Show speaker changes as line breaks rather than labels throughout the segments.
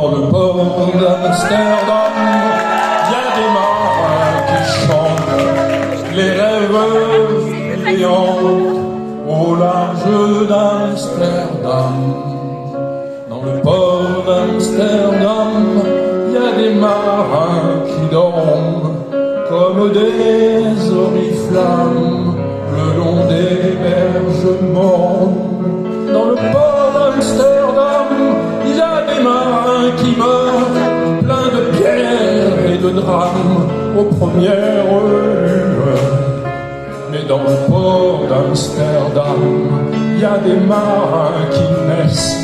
Dans le port d'Amsterdam, il y a des marins qui chantent les rêves brillants au large d'Amsterdam. Dans le port d'Amsterdam, il y a des marins qui dorment comme des oriflammes le long des berges mornes. Dans le port d'Amsterdam, il y a des marins qui meurent pleins de pierres et de drames aux premières lueurs. Mais dans le port d'Amsterdam, il y a des marins qui naissent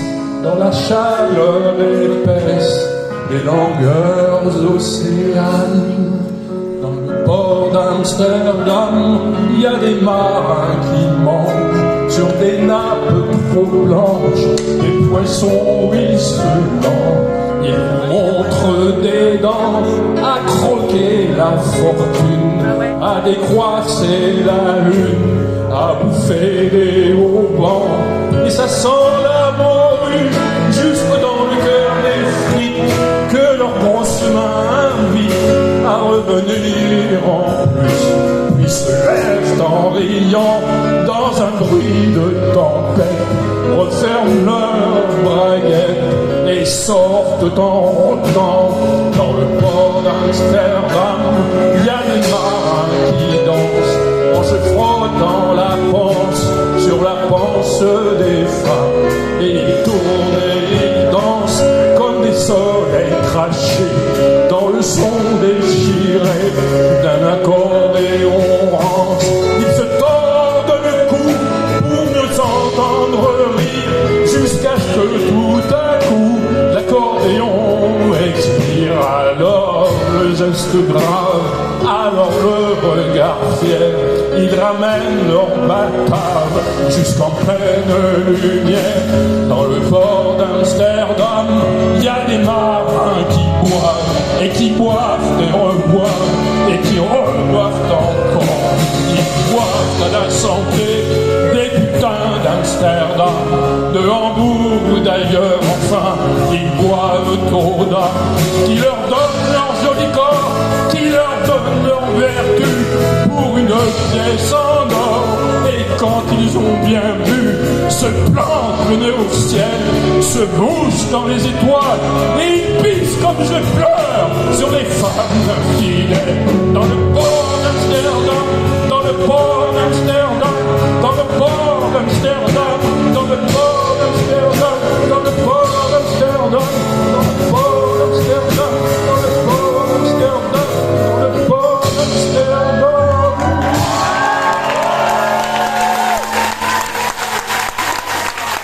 dans la chaleur épaisse des longueurs océanes. Dans le port d'Amsterdam, il y a des marins qui mangent sur des nappes trop blanches des poissons ruisselants. Ils vous montrent des dents à croquer la fortune, à décroisser la lune, à bouffer des haubans. Et ça sent la morue jusque dans le cœur des frites que leurs grosses mains invitent à revenir en plus. Puis se lèvent en riant dans un bruit de tempête, referment leurs braguettes et sortent en rotant. Dans le port d'Amsterdam, il y a des marins qui dansent en se frottant la panse sur la panse des femmes. Et ils tournent et ils dansent comme des soleils crachés dans le son déchiré d'un accordéon rance. Ils se tordent le cou pour mieux s'entendre rire, jusqu'à ce que tout à coup l'accordéon expire. Alors le geste grave, alors le regard fier, ils ramènent leur batave jusqu'en pleine lumière. Dans le port d'Amsterdam, il y a des marins qui boivent et qui boivent et reboivent et qui reboivent encore. Ils boivent à la santé des putains d'Amsterdam, de Hambourg ou d'ailleurs, enfin, ils boivent trop d'âme, qui leur donnent leur joli corps, qui leur donnent leur vertu pour une pièce en or. Et quand ils ont bien bu, se plantent le nez au ciel, se mouchent dans les étoiles et ils pissent comme je pleure sur les femmes infidèles. Dans le port d'Amsterdam, dans le port d'Amsterdam, dans le port d'Amsterdam.